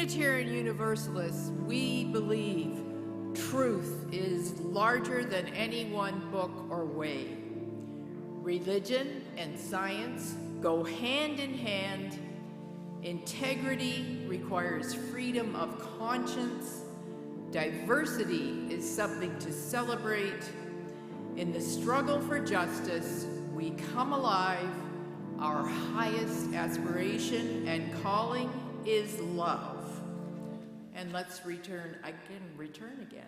Unitarian Universalists, we believe truth is larger than any one book or way. Religion and science go hand in hand. Integrity requires freedom of conscience. Diversity is something to celebrate. In the struggle for justice, we come alive. Our highest aspiration and calling is love. And let's return again. Return again.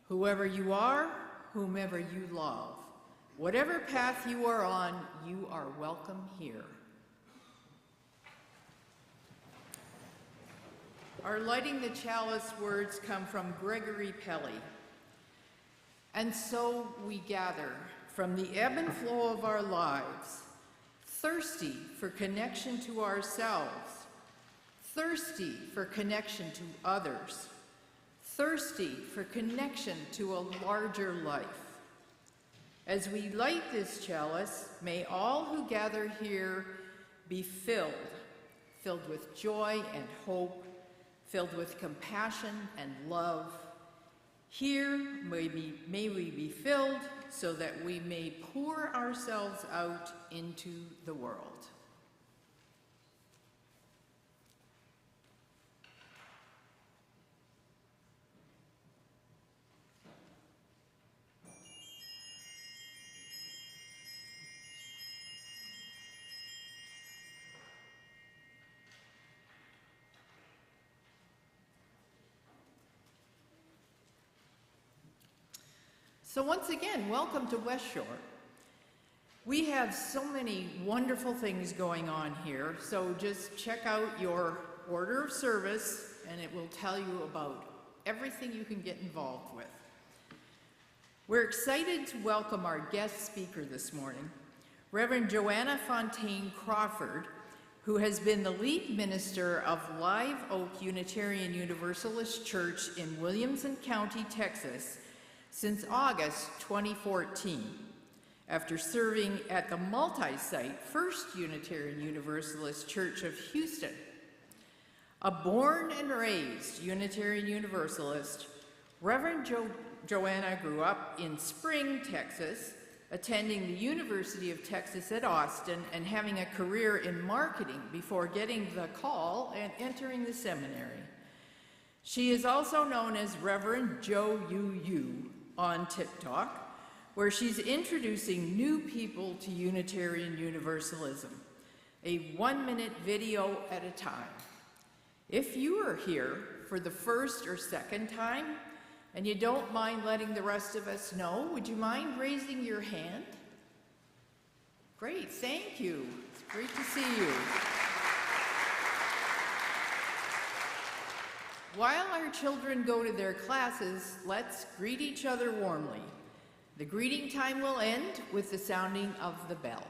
Whoever you are, whomever you love, whatever path you are on, you are welcome here. Our lighting the chalice words come from Gregory Pelly. And so we gather from the ebb and flow of our lives, thirsty for connection to ourselves, thirsty for connection to others, thirsty for connection to a larger life. As we light this chalice, may all who gather here be filled with joy and hope, filled with compassion and love. Here may we be filled so that we may pour ourselves out into the world. So once again, welcome to West Shore. We have so many wonderful things going on here, so just check out your order of service and it will tell you about everything you can get involved with. We're excited to welcome our guest speaker this morning, Reverend Joanna Fontaine Crawford, who has been the lead minister of Live Oak Unitarian Universalist Church in Williamson County, Texas, since August 2014, after serving at the multi-site First Unitarian Universalist Church of Houston. A born and raised Unitarian Universalist, Reverend Joanna grew up in Spring, Texas, attending the University of Texas at Austin and having a career in marketing before getting the call and entering the seminary. She is also known as Reverend Jo Yu on TikTok, where she's introducing new people to Unitarian Universalism, a 1-minute video at a time. If you are here for the first or second time, and you don't mind letting the rest of us know, would you mind raising your hand? Great, thank you. It's great to see you. While our children go to their classes, let's greet each other warmly. The greeting time will end with the sounding of the bell.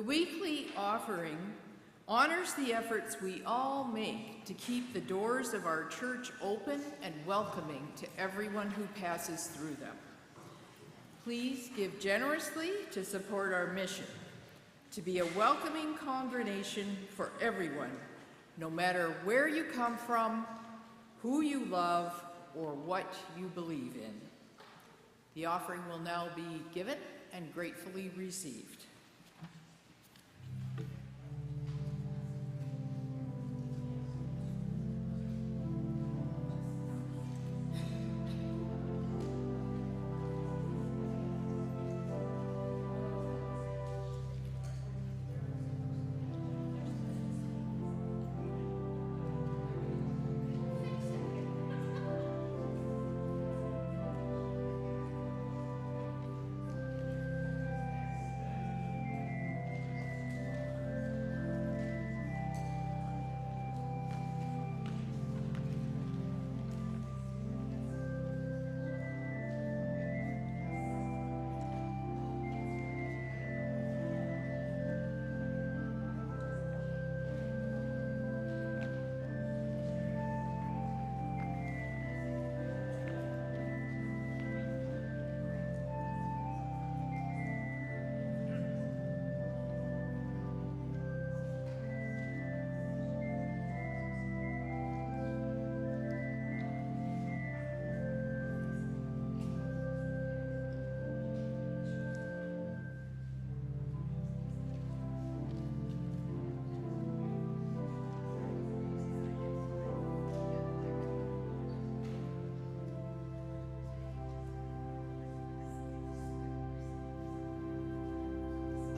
The weekly offering honors the efforts we all make to keep the doors of our church open and welcoming to everyone who passes through them. Please give generously to support our mission to be a welcoming congregation for everyone, no matter where you come from, who you love, or what you believe in. The offering will now be given and gratefully received.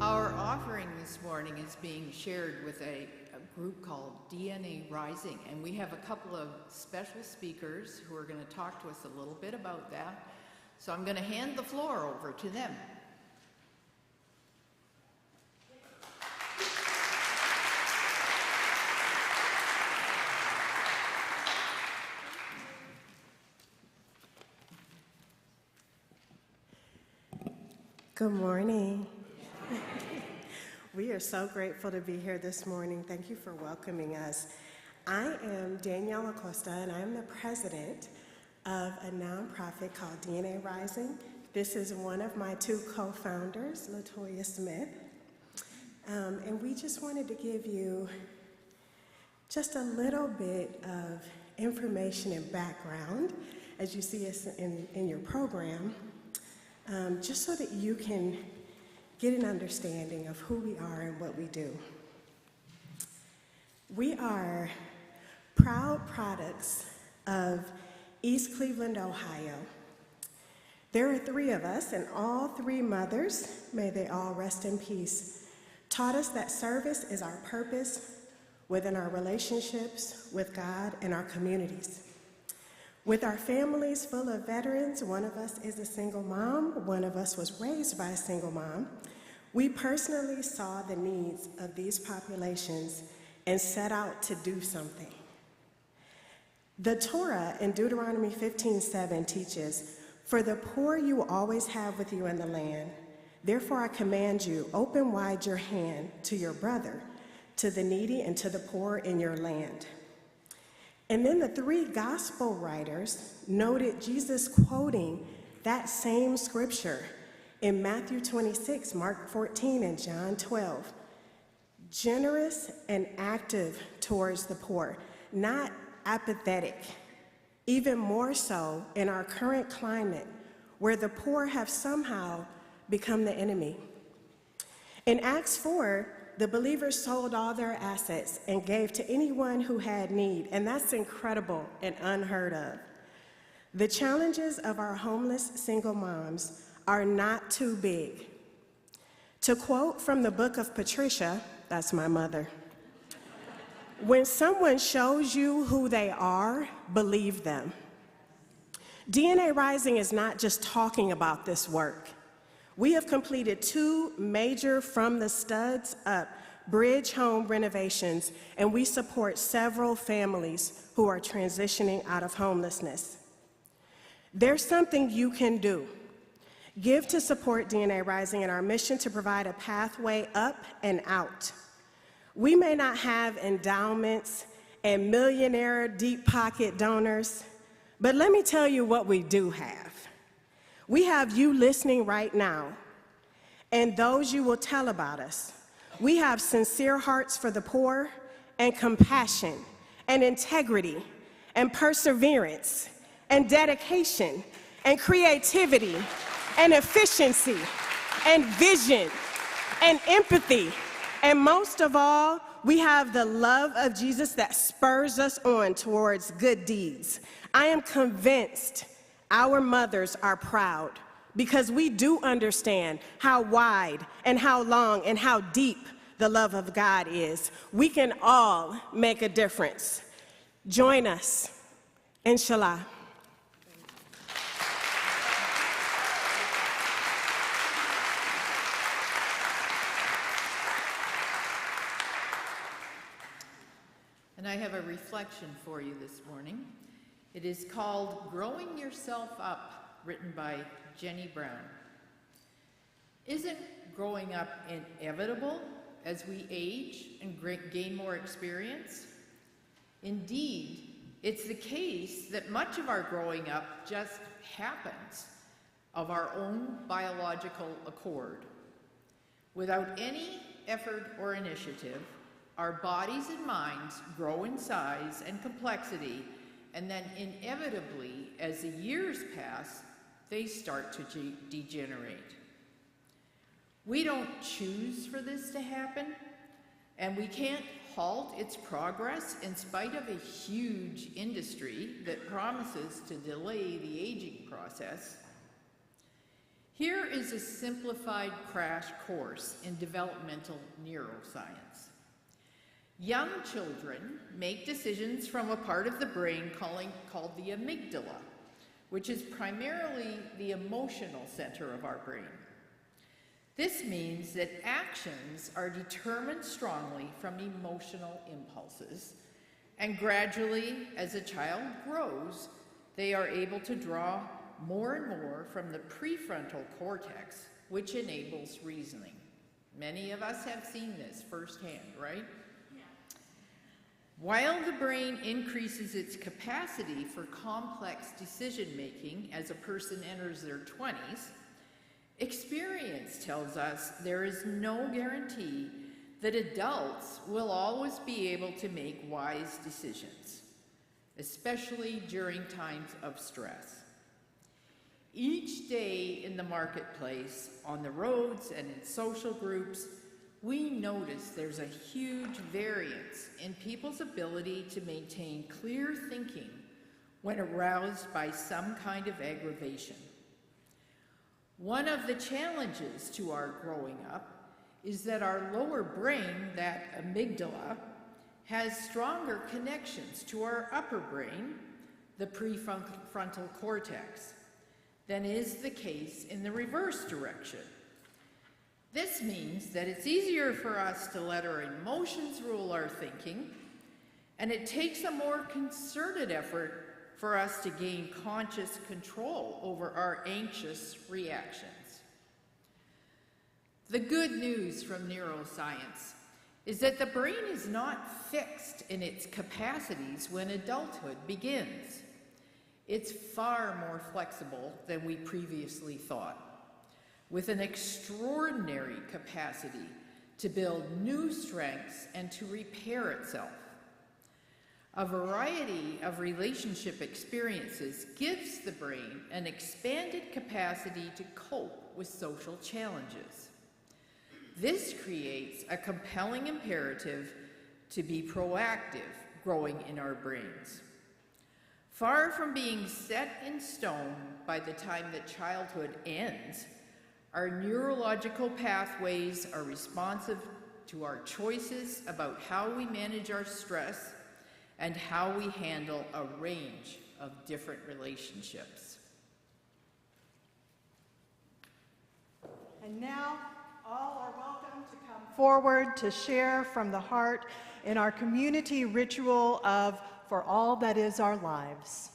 Our offering this morning is being shared with a group called DNA Rising, and we have a couple of special speakers who are going to talk to us a little bit about that. So I'm going to hand the floor over to them. Good morning. We are so grateful to be here this morning. Thank you for welcoming us. I am Danielle Acosta, and I'm the president of a nonprofit called DNA Rising. This is one of my two co-founders, LaToya Smith. And we just wanted to give you just a little bit of information and background, as you see us in your program, just so that you can get an understanding of who we are and what we do. We are proud products of East Cleveland, Ohio. There are three of us, and all three mothers, may they all rest in peace, taught us that service is our purpose within our relationships with God and our communities. With our families full of veterans, one of us is a single mom, one of us was raised by a single mom. We personally saw the needs of these populations and set out to do something. The Torah in Deuteronomy 15:7 teaches, "For the poor you will always have with you in the land. Therefore I command you, open wide your hand to your brother, to the needy and to the poor in your land." And then the three gospel writers noted Jesus quoting that same scripture in Matthew 26, Mark 14, and John 12. Generous and active towards the poor, not apathetic. Even more so in our current climate, where the poor have somehow become the enemy. In Acts 4, the believers sold all their assets and gave to anyone who had need, and that's incredible and unheard of. The challenges of our homeless single moms are not too big. To quote from the book of Patricia, that's my mother, "When someone shows you who they are, believe them." DNA Rising is not just talking about this work. We have completed 2 major From the Studs Up bridge home renovations, and we support several families who are transitioning out of homelessness. There's something you can do. Give to support DNA Rising and our mission to provide a pathway up and out. We may not have endowments and millionaire deep pocket donors, but let me tell you what we do have. We have you listening right now, and those you will tell about us. We have sincere hearts for the poor, and compassion, and integrity, and perseverance, and dedication, and creativity, and efficiency, and vision, and empathy. And most of all, we have the love of Jesus that spurs us on towards good deeds. I am convinced our mothers are proud because we do understand how wide and how long and how deep the love of God is. We can all make a difference. Join us, inshallah. And I have a reflection for you this morning. It is called Growing Yourself Up, written by Jenny Brown. Isn't growing up inevitable as we age and gain more experience? Indeed, it's the case that much of our growing up just happens of our own biological accord. Without any effort or initiative, our bodies and minds grow in size and complexity, and then inevitably, as the years pass, they start to degenerate. We don't choose for this to happen, and we can't halt its progress in spite of a huge industry that promises to delay the aging process. Here is a simplified crash course in developmental neuroscience. Young children make decisions from a part of the brain called the amygdala, which is primarily the emotional center of our brain. This means that actions are determined strongly from emotional impulses, and gradually, as a child grows, they are able to draw more and more from the prefrontal cortex, which enables reasoning. Many of us have seen this firsthand, right? While the brain increases its capacity for complex decision-making as a person enters their 20s, experience tells us there is no guarantee that adults will always be able to make wise decisions, especially during times of stress. Each day in the marketplace, on the roads and in social groups, we notice there's a huge variance in people's ability to maintain clear thinking when aroused by some kind of aggravation. One of the challenges to our growing up is that our lower brain, that amygdala, has stronger connections to our upper brain, the prefrontal cortex, than is the case in the reverse direction. This means that it's easier for us to let our emotions rule our thinking, and it takes a more concerted effort for us to gain conscious control over our anxious reactions. The good news from neuroscience is that the brain is not fixed in its capacities when adulthood begins. It's far more flexible than we previously thought, with an extraordinary capacity to build new strengths and to repair itself. A variety of relationship experiences gives the brain an expanded capacity to cope with social challenges. This creates a compelling imperative to be proactive growing in our brains. Far from being set in stone by the time that childhood ends, our neurological pathways are responsive to our choices about how we manage our stress and how we handle a range of different relationships. And now, all are welcome to come forward to share from the heart in our community ritual of For All That Is Our Lives.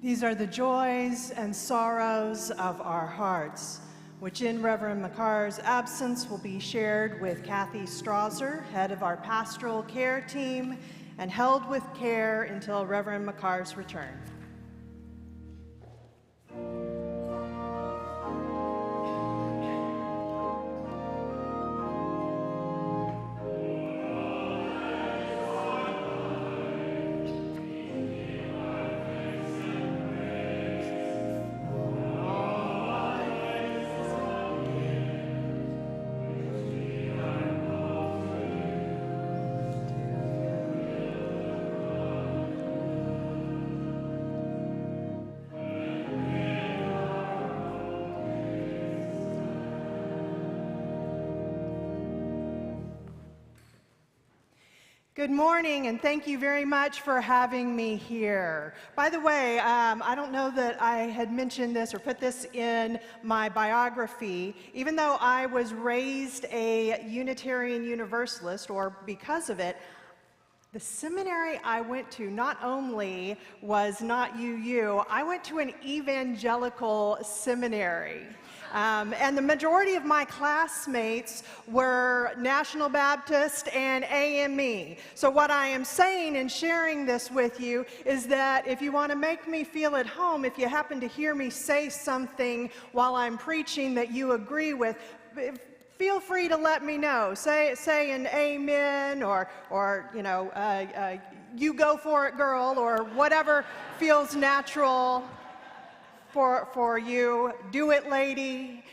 These are the joys and sorrows of our hearts, which in Reverend McCarr's absence will be shared with Kathy Strasser, head of our pastoral care team, and held with care until Reverend McCarr's return. Good morning, and thank you very much for having me here. By the way, I don't know that I had mentioned this or put this in my biography. Even though I was raised a Unitarian Universalist, or because of it, the seminary I went to not only was not UU, I went to an evangelical seminary. And the majority of my classmates were National Baptist and AME. So what I am saying and sharing this with you is that if you want to make me feel at home, if you happen to hear me say something while I'm preaching that you agree with, feel free to let me know. Say an amen or you know, you go for it, girl, or whatever feels natural for you. Do it, lady.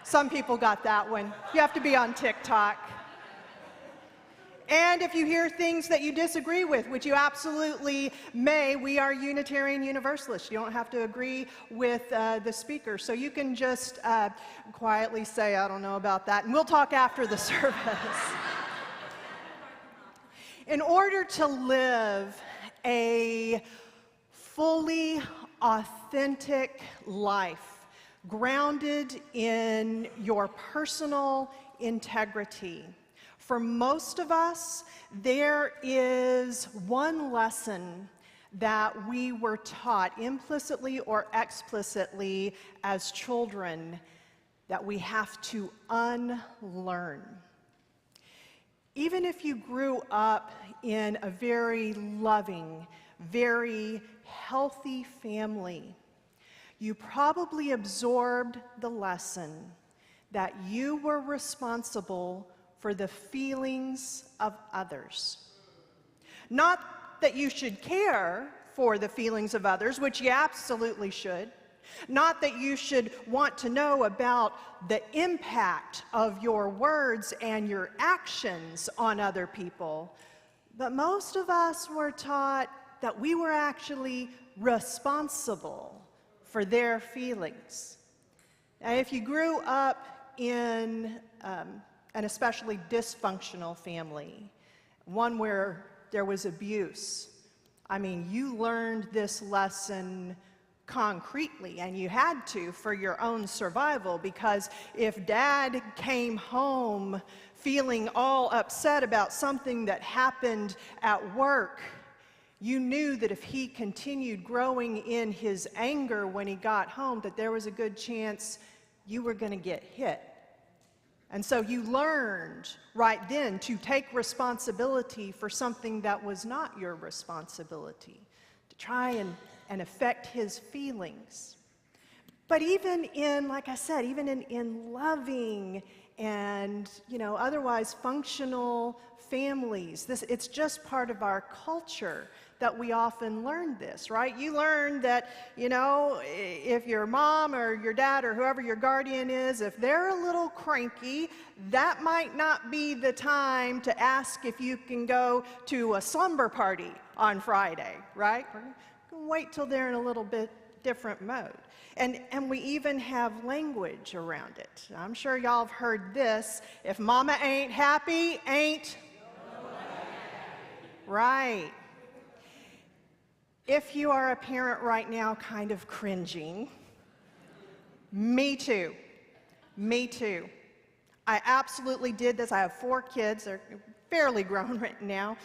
Some people got that one. You have to be on TikTok. And if you hear things that you disagree with, which you absolutely may, we are Unitarian Universalists. You don't have to agree with the speaker. So you can just quietly say, I don't know about that, and we'll talk after the service. In order to live a fully authentic life, grounded in your personal integrity, for most of us, there is one lesson that we were taught implicitly or explicitly as children that we have to unlearn. Even if you grew up in a very loving, very healthy family, you probably absorbed the lesson that you were responsible for the feelings of others. Not that you should care for the feelings of others, which you absolutely should. Not that you should want to know about the impact of your words and your actions on other people. But most of us were taught that we were actually responsible for their feelings. Now, if you grew up in an especially dysfunctional family, one where there was abuse, I mean, you learned this lesson concretely, and you had to for your own survival, because if Dad came home feeling all upset about something that happened at work, you knew that if he continued growing in his anger when he got home, that there was a good chance you were going to get hit. And so you learned right then to take responsibility for something that was not your responsibility, to try and affect his feelings. But even in, like I said, even in loving and, you know, otherwise functional families, it's just part of our culture that we often learn this, right? You learn that, you know, if your mom or your dad or whoever your guardian is, if they're a little cranky, that might not be the time to ask if you can go to a slumber party on Friday, right? Wait till they're in a little bit different mode. And we even have language around it. I'm sure y'all have heard this: if mama ain't happy, ain't nobody happy. Right. If you are a parent right now kind of cringing, me too. Me too. I absolutely did this. I have 4 kids. They're fairly grown right now.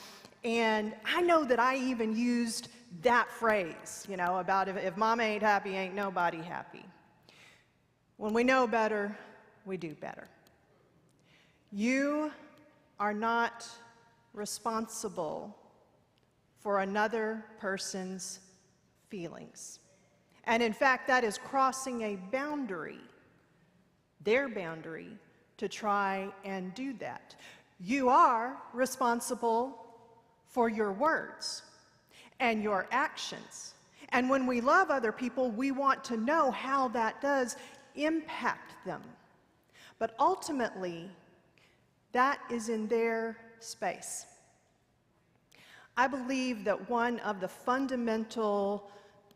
And I know that I even used that phrase, about if mama ain't happy, ain't nobody happy. When we know better, we do better. You are not responsible for another person's feelings. And in fact, that is crossing a boundary, their boundary, to try and do that. You are responsible for your words and your actions. And when we love other people, we want to know how that does impact them. But ultimately, that is in their space. I believe that one of the fundamental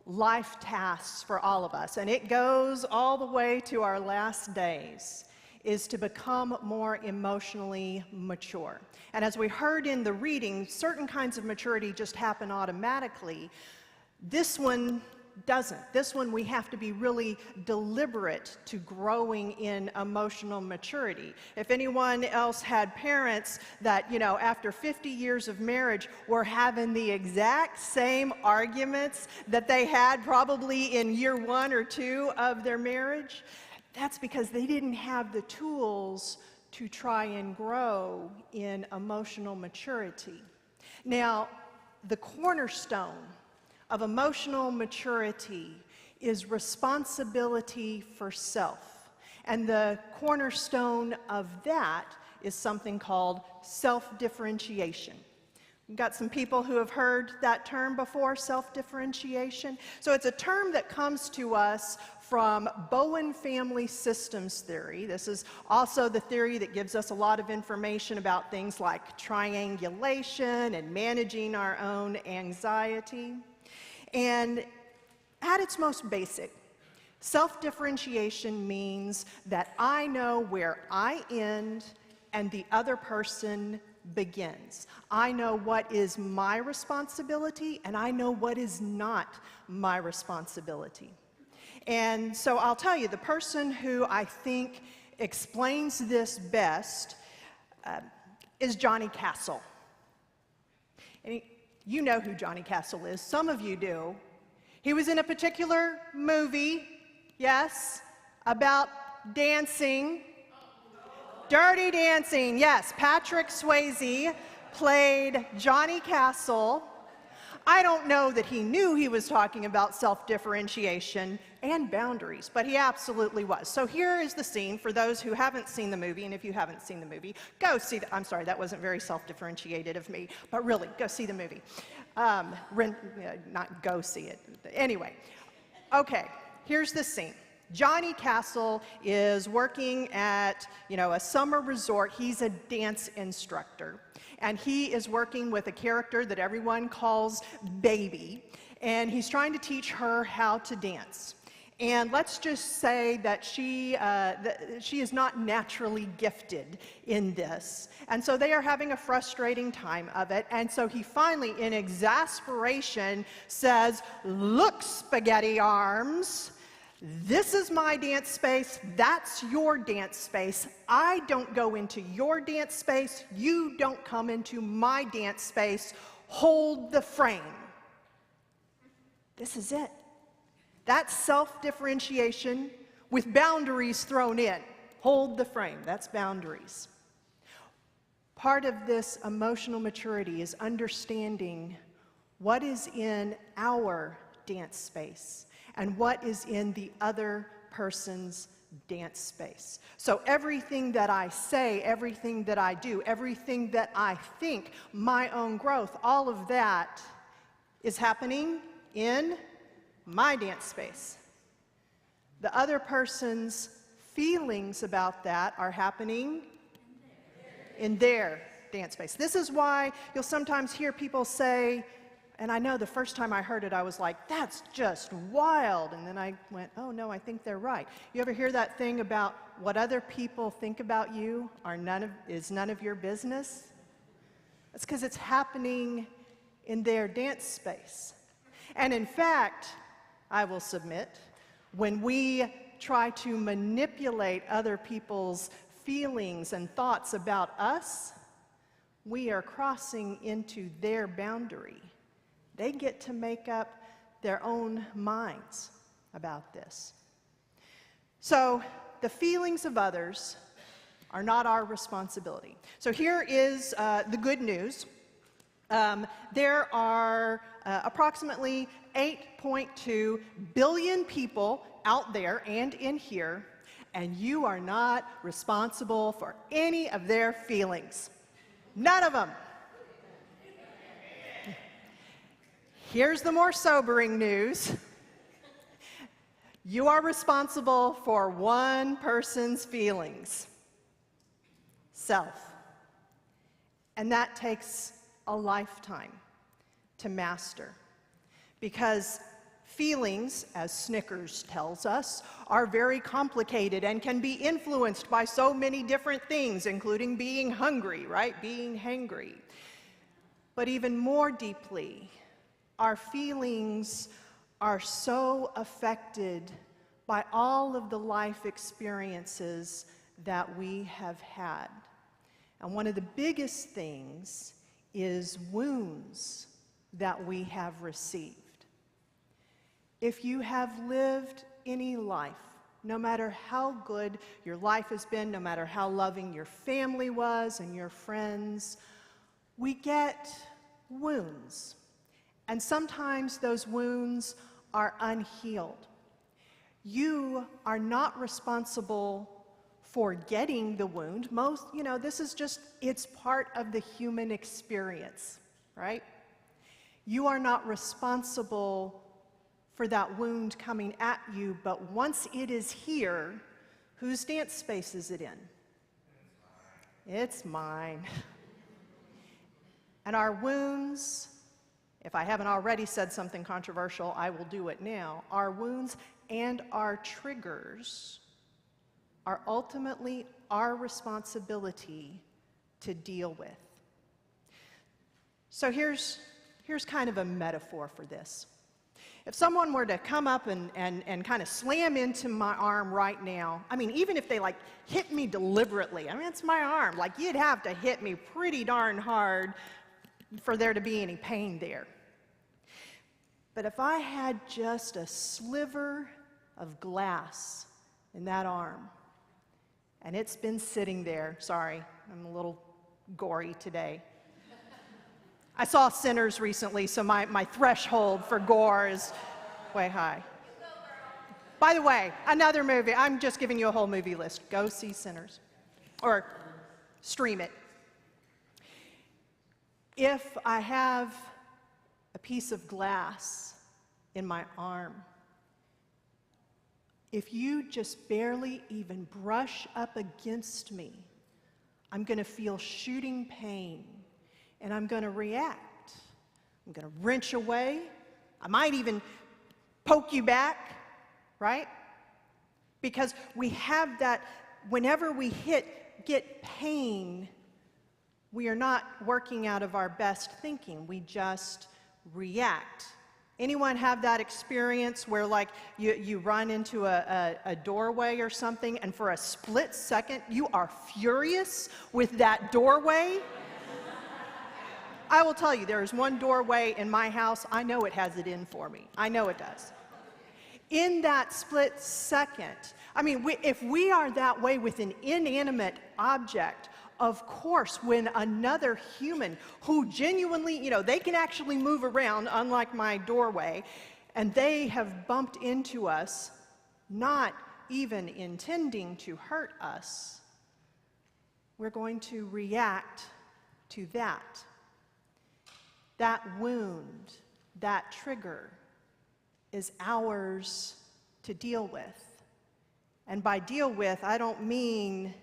life tasks for all of us, and it goes all the way to our last days, is to become more emotionally mature. And as we heard in the reading, certain kinds of maturity just happen automatically. This one doesn't. This one we have to be really deliberate to growing in emotional maturity. If anyone else had parents that, after 50 years of marriage were having the exact same arguments that they had probably in year 1 or 2 of their marriage, that's because they didn't have the tools to try and grow in emotional maturity. Now, the cornerstone of emotional maturity is responsibility for self. And the cornerstone of that is something called self-differentiation. We've got some people who have heard that term before, self-differentiation. So it's a term that comes to us from Bowen family systems theory. This is also the theory that gives us a lot of information about things like triangulation and managing our own anxiety. And at its most basic, self-differentiation means that I know where I end and the other person begins. I know what is my responsibility and I know what is not my responsibility. And so I'll tell you, the person who I think explains this best is Johnny Castle. And you know who Johnny Castle is. Some of you do. He was in a particular movie, yes, about dancing. Dirty Dancing, yes. Patrick Swayze played Johnny Castle. I don't know that he knew he was talking about self-differentiation and boundaries, but he absolutely was. So here is the scene for those who haven't seen the movie, and if you haven't seen the movie, go see I'm sorry, that wasn't very self-differentiated of me, but really, go see the movie. Not go see it. Anyway, okay, here's the scene. Johnny Castle is working at, a summer resort. He's a dance instructor. And he is working with a character that everyone calls Baby. And he's trying to teach her how to dance. And let's just say that she is not naturally gifted in this. And so they are having a frustrating time of it. And so he finally, in exasperation, says, "Look, spaghetti arms, this is my dance space, that's your dance space. I don't go into your dance space, you don't come into my dance space. Hold the frame." This is it. That's self-differentiation with boundaries thrown in. Hold the frame, that's boundaries. Part of this emotional maturity is understanding what is in our dance space and what is in the other person's dance space. So everything that I say, everything that I do, everything that I think, my own growth, all of that is happening in my dance space. The other person's feelings about that are happening in their dance space. This is why you'll sometimes hear people say, and I know the first time I heard it, I was like, that's just wild. And then I went, oh no, I think they're right. You ever hear that thing about what other people think about you is none of your business? That's because it's happening in their dance space. And in fact, I will submit, when we try to manipulate other people's feelings and thoughts about us, we are crossing into their boundary. They get to make up their own minds about this. So the feelings of others are not our responsibility. So here is the good news. There are approximately 8.2 billion people out there and in here, and you are not responsible for any of their feelings. None of them. Here's the more sobering news. You are responsible for one person's feelings. Self. And that takes a lifetime to master. Because feelings, as Snickers tells us, are very complicated and can be influenced by so many different things, including being hungry, right? Being hangry. But even more deeply, our feelings are so affected by all of the life experiences that we have had. And one of the biggest things is wounds that we have received. If you have lived any life, no matter how good your life has been, no matter how loving your family was and your friends, we get wounds. And sometimes those wounds are unhealed. You are not responsible for getting the wound. This is just, it's part of the human experience, right? You are not responsible for that wound coming at you, but once it is here, whose dance space is it in? It's mine. And our wounds, if I haven't already said something controversial, I will do it now. Our wounds and our triggers are ultimately our responsibility to deal with. So here's kind of a metaphor for this. If someone were to come up and kind of slam into my arm right now, even if they hit me deliberately, it's my arm, you'd have to hit me pretty darn hard for there to be any pain there. But if I had just a sliver of glass in that arm, and it's been sitting there, sorry, I'm a little gory today. I saw Sinners recently, so my threshold for gore is way high. By the way, another movie, I'm just giving you a whole movie list. Go see Sinners, or stream it. If I have a piece of glass in my arm, if you just barely even brush up against me, I'm going to feel shooting pain, and I'm going to react. I'm going to wrench away. I might even poke you back, right? Because we have that, whenever we get pain, we are not working out of our best thinking. We just react. Anyone have that experience where you run into a doorway or something, and for a split second you are furious with that doorway? I will tell you, there is one doorway in my house, I know it has it in for me. I know it does. In that split second, if we are that way with an inanimate object, of course, when another human who genuinely, they can actually move around, unlike my doorway, and they have bumped into us, not even intending to hurt us, we're going to react to that. That wound, that trigger, is ours to deal with. And by deal with, I don't mean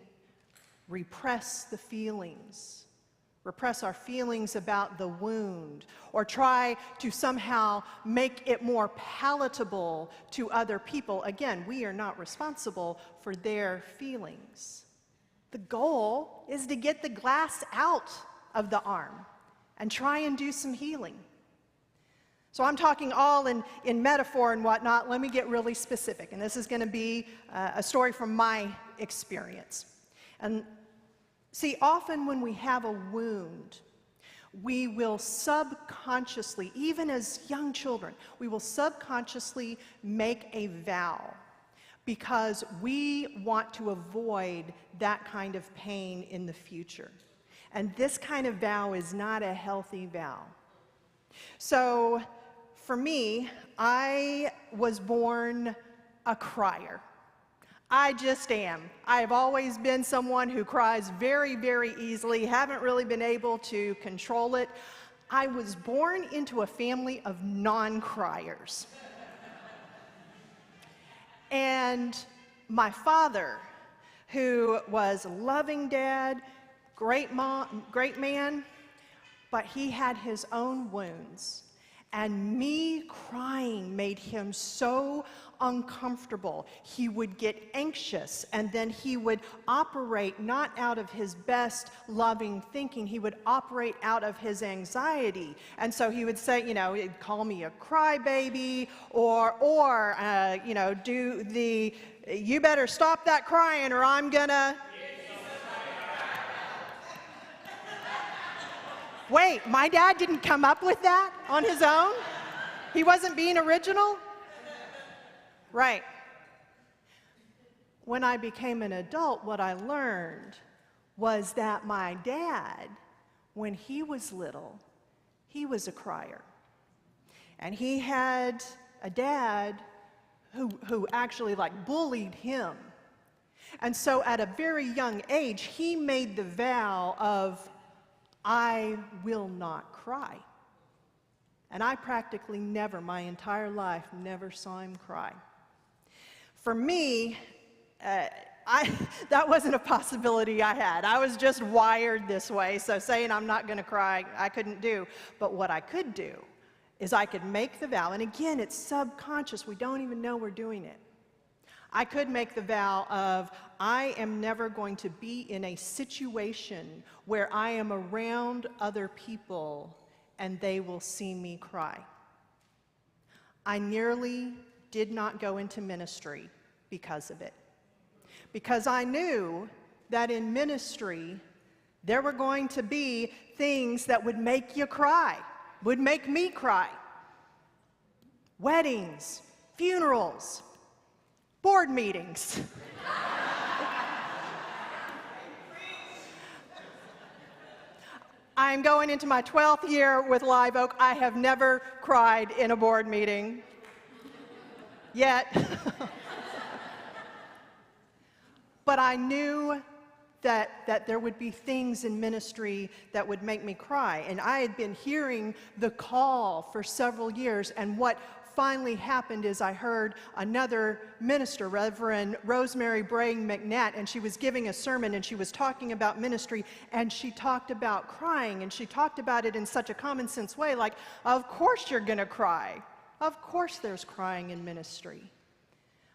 repress the feelings, repress our feelings about the wound, or try to somehow make it more palatable to other people. Again, we are not responsible for their feelings. The goal is to get the glass out of the arm and try and do some healing. So I'm talking all in metaphor and whatnot. Let me get really specific, and this is going to be a story from my experience. And See, often when we have a wound, we will subconsciously, even as young children, we will subconsciously make a vow because we want to avoid that kind of pain in the future. And this kind of vow is not a healthy vow. So for me, I was born a crier. I just am. I've always been someone who cries very, very easily, haven't really been able to control it. I was born into a family of non-criers. And my father, who was a loving dad, great man, but he had his own wounds. And me crying made him so uncomfortable. He would get anxious, and then he would operate not out of his best loving thinking. He would operate out of his anxiety. And so he would say, he'd call me a crybaby, or do the, you better stop that crying or I'm gonna. Wait, my dad didn't come up with that on his own? He wasn't being original? Right. When I became an adult, what I learned was that my dad, when he was little, he was a crier. And he had a dad who actually bullied him. And so at a very young age, he made the vow of, I will not cry. And I practically never, my entire life, never saw him cry. For me, that wasn't a possibility I had. I was just wired this way, so saying I'm not going to cry, I couldn't do. But what I could do is I could make the vow, and again, it's subconscious. We don't even know we're doing it. I could make the vow of, I am never going to be in a situation where I am around other people and they will see me cry. I nearly did not go into ministry because of it. Because I knew that in ministry, there were going to be things that would make you cry, would make me cry. Weddings, funerals, board meetings. I'm going into my 12th year with Live Oak. I have never cried in a board meeting yet. But I knew that there would be things in ministry that would make me cry. And I had been hearing the call for several years, and what finally happened is I heard another minister, Reverend Rosemary Braying McNatt, and she was giving a sermon and she was talking about ministry, and she talked about crying, and she talked about it in such a common sense way, like, of course you're gonna cry. Of course there's crying in ministry.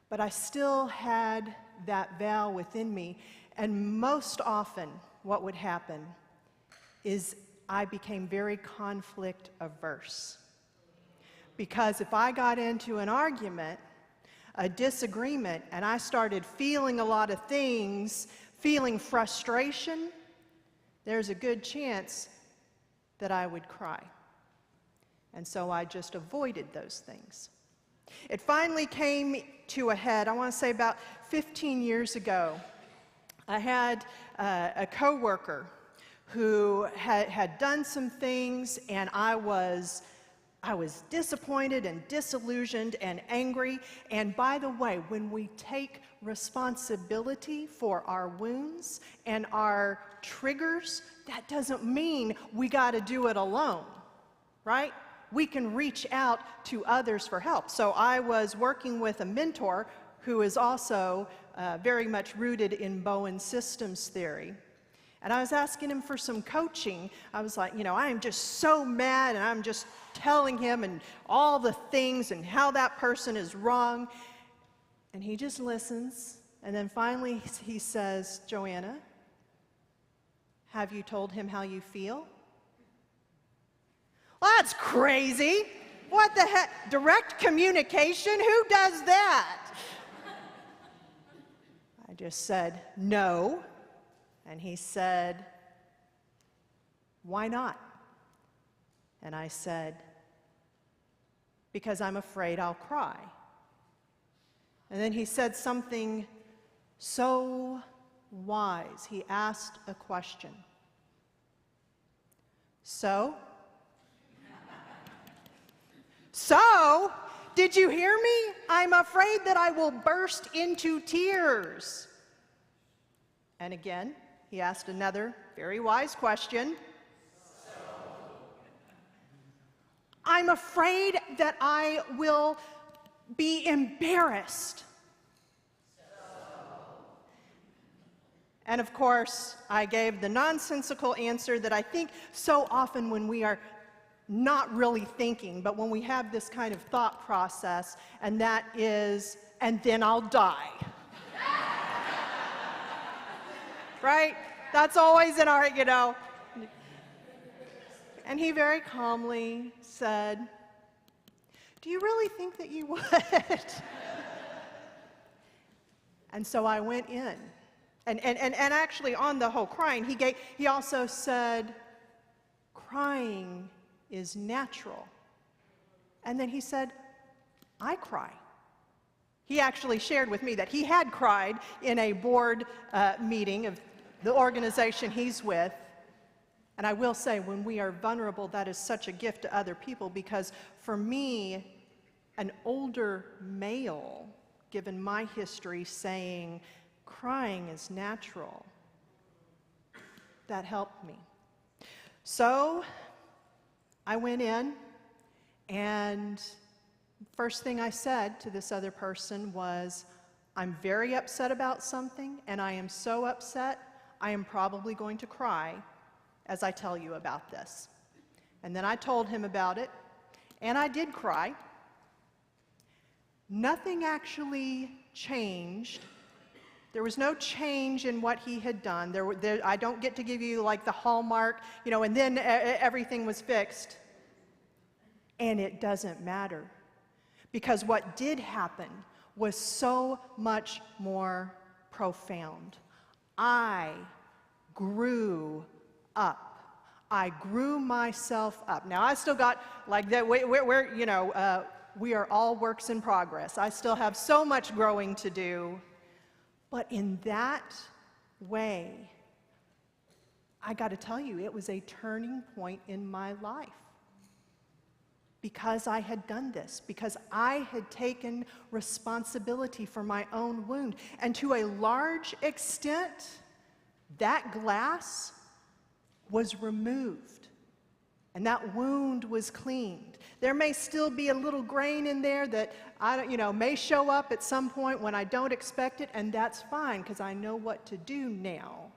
But I still had that vow within me, and most often what would happen is I became very conflict averse. Because if I got into an argument, a disagreement, and I started feeling a lot of things, feeling frustration, there's a good chance that I would cry. And so I just avoided those things. It finally came to a head, I want to say about 15 years ago. I had a coworker who had done some things, and I was disappointed and disillusioned and angry. And by the way, when we take responsibility for our wounds and our triggers, that doesn't mean we got to do it alone, right? We can reach out to others for help. So I was working with a mentor who is also very much rooted in Bowen systems theory. And I was asking him for some coaching. I was like, I am just so mad, and I'm just telling him and all the things and how that person is wrong. And he just listens. And then finally he says, Joanna, have you told him how you feel? Well, that's crazy. What the heck? Direct communication? Who does that? I just said, no. And he said, "Why not?" And I said, "Because I'm afraid I'll cry." And then he said something so wise. He asked a question. So, did you hear me? I'm afraid that I will burst into tears. And again, he asked another very wise question. I'm afraid that I will be embarrassed. And of course, I gave the nonsensical answer that I think so often when we are not really thinking, but when we have this kind of thought process, and that is, and then I'll die. Right? That's always in our, And he very calmly said, "Do you really think that you would?" And so I went in. And actually on the whole crying, he also said, "Crying is natural." And then he said, "I cry." He actually shared with me that he had cried in a board meeting of the organization he's with. And I will say, when we are vulnerable, that is such a gift to other people, because for me, an older male, given my history, saying crying is natural, that helped me. So I went in, and first thing I said to this other person was, "I'm very upset about something, and I am so upset, I am probably going to cry as I tell you about this." And then I told him about it, and I did cry. Nothing actually changed. There was no change in what he had done. I don't get to give you like the hallmark, and then everything was fixed. And it doesn't matter, because what did happen was so much more profound. I grew up. I grew myself up. Now, I still got, like, that. We are all works in progress. I still have so much growing to do. But in that way, I got to tell you, it was a turning point in my life. Because I had done this, because I had taken responsibility for my own wound. And to a large extent, that glass was removed, and that wound was cleaned. There may still be a little grain in there that may show up at some point when I don't expect it, and that's fine, because I know what to do now.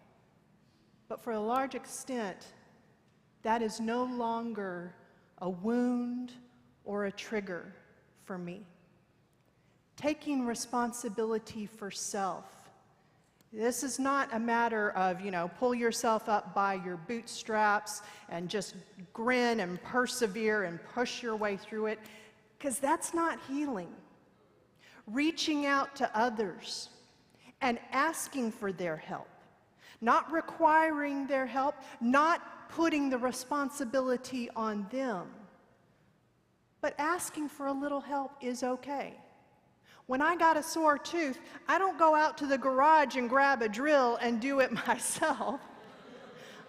But for a large extent, that is no longer a wound or a trigger for me. Taking responsibility for self. This is not a matter of, pull yourself up by your bootstraps and just grin and persevere and push your way through it, because that's not healing. Reaching out to others and asking for their help, not requiring their help, not putting the responsibility on them, but asking for a little help is okay. When I got a sore tooth, I don't go out to the garage and grab a drill and do it myself.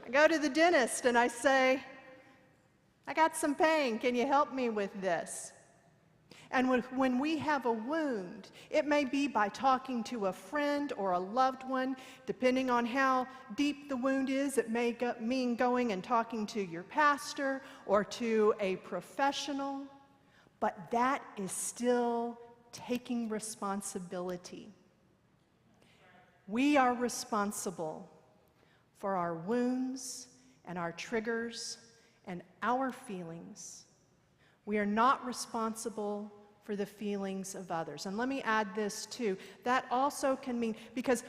I go to the dentist and I say, "I got some pain, can you help me with this?" And when we have a wound, it may be by talking to a friend or a loved one. Depending on how deep the wound is, it may mean going and talking to your pastor or to a professional. But that is still taking responsibility. We are responsible for our wounds and our triggers and our feelings. We are not responsible for the feelings of others. And let me add this too. That also can mean, because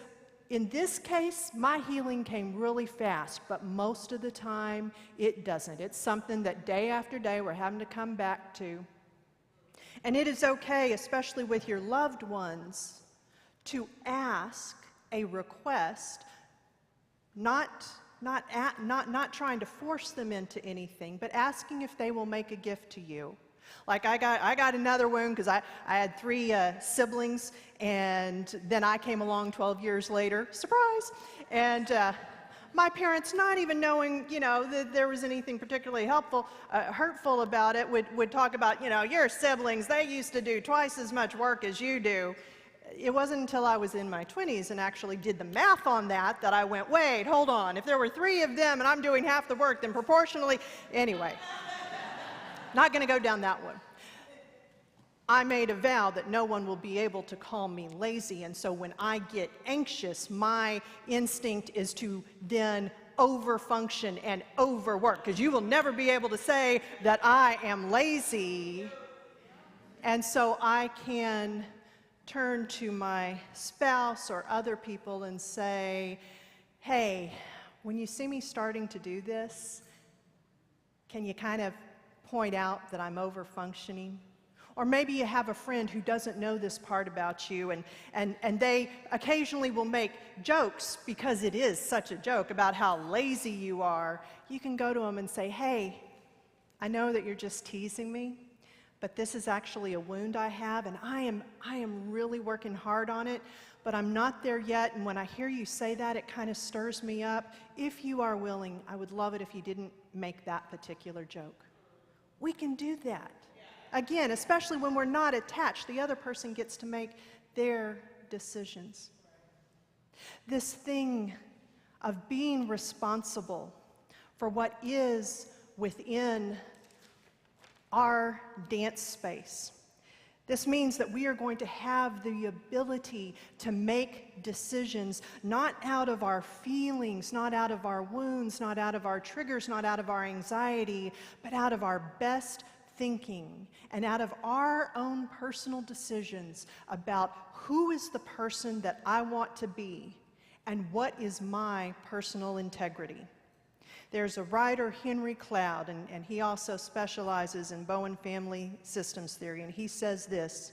in this case, my healing came really fast, but most of the time it doesn't. It's something that day after day we're having to come back to. And it is okay, especially with your loved ones, to ask a request not trying to force them into anything, but asking if they will make a gift to you. Like I got another wound because I had 3 siblings, and then I came along 12 years later, surprise, and my parents, not even knowing, that there was anything particularly hurtful about it, would talk about, your siblings, they used to do twice as much work as you do. It wasn't until I was in my 20s and actually did the math on that I went, wait, hold on. If there were 3 of them and I'm doing half the work, then proportionally, anyway, not going to go down that one. I made a vow that no one will be able to call me lazy, and so when I get anxious, my instinct is to then overfunction and overwork, because you will never be able to say that I am lazy. And so I can turn to my spouse or other people and say, hey, when you see me starting to do this, can you kind of point out that I'm over-functioning? Or maybe you have a friend who doesn't know this part about you, and they occasionally will make jokes, because it is such a joke, about how lazy you are. You can go to them and say, hey, I know that you're just teasing me, but this is actually a wound I have, and I am really working hard on it, but I'm not there yet, and when I hear you say that, it kind of stirs me up. If you are willing, I would love it if you didn't make that particular joke. We can do that. Again, especially when we're not attached, the other person gets to make their decisions. This thing of being responsible for what is within our dance space. This means that we are going to have the ability to make decisions not out of our feelings, not out of our wounds, not out of our triggers, not out of our anxiety, but out of our best thinking and out of our own personal decisions about who is the person that I want to be and what is my personal integrity. There's a writer, Henry Cloud, and he also specializes in Bowen family systems theory, and he says this: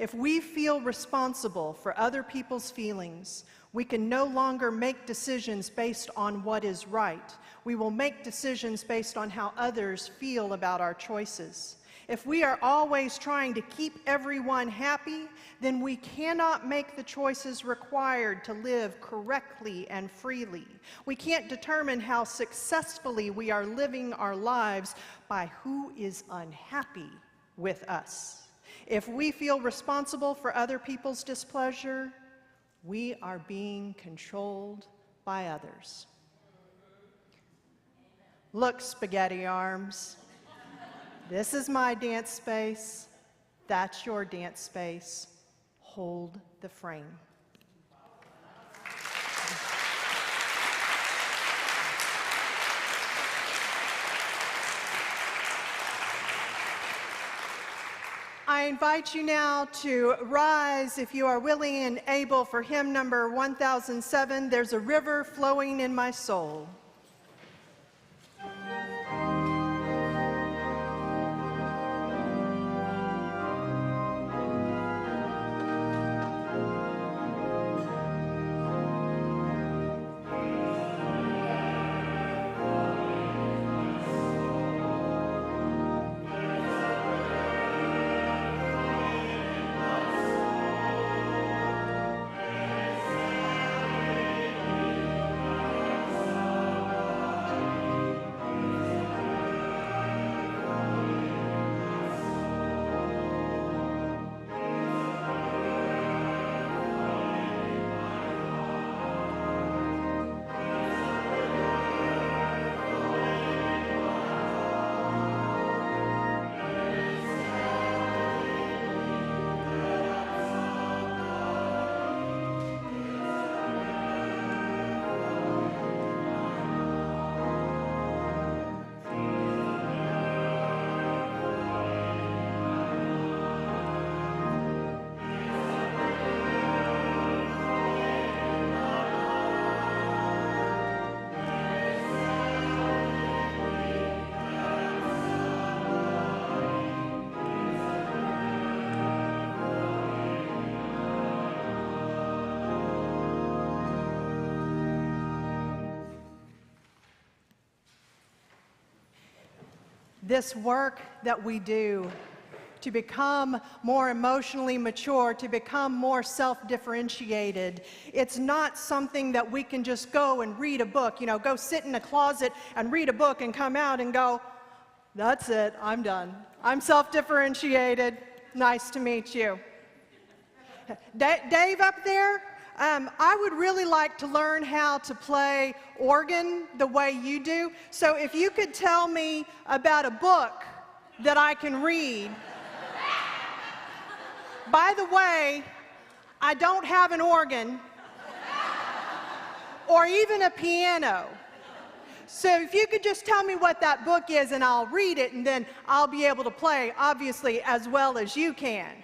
if we feel responsible for other people's feelings, we can no longer make decisions based on what is right. We will make decisions based on how others feel about our choices. If we are always trying to keep everyone happy, then we cannot make the choices required to live correctly and freely. We can't determine how successfully we are living our lives by who is unhappy with us. If we feel responsible for other people's displeasure, we are being controlled by others. Look, spaghetti arms, this is my dance space, that's your dance space. Hold the frame. I invite you now to rise if you are willing and able for hymn number 1007, There's a River Flowing in My Soul. this work that we do to become more emotionally mature, to become more self-differentiated. It's not something that we can just go and read a book, go sit in a closet and read a book and come out and go, that's it, I'm done. I'm self-differentiated. Nice to meet you. Dave up there, I would really like to learn how to play organ the way you do. So if you could tell me about a book that I can read. By the way, I don't have an organ or even a piano. So if you could just tell me what that book is and I'll read it and then I'll be able to play, obviously, as well as you can.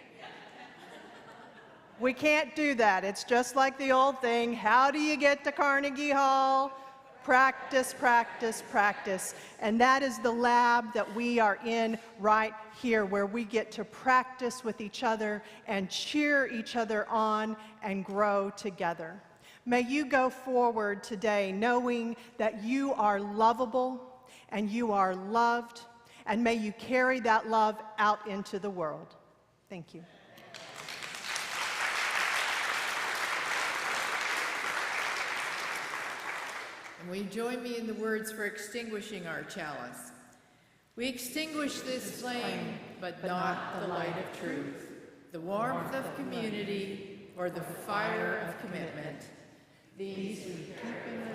We can't do that. It's just like the old thing, how do you get to Carnegie Hall? Practice, practice, practice. And that is the lab that we are in right here, where we get to practice with each other and cheer each other on and grow together. May you go forward today knowing that you are lovable and you are loved, and may you carry that love out into the world. Thank you. And will you join me in the words for extinguishing our chalice? We extinguish this flame, but not the light of truth, the warmth of community, or the fire of commitment. These we keep in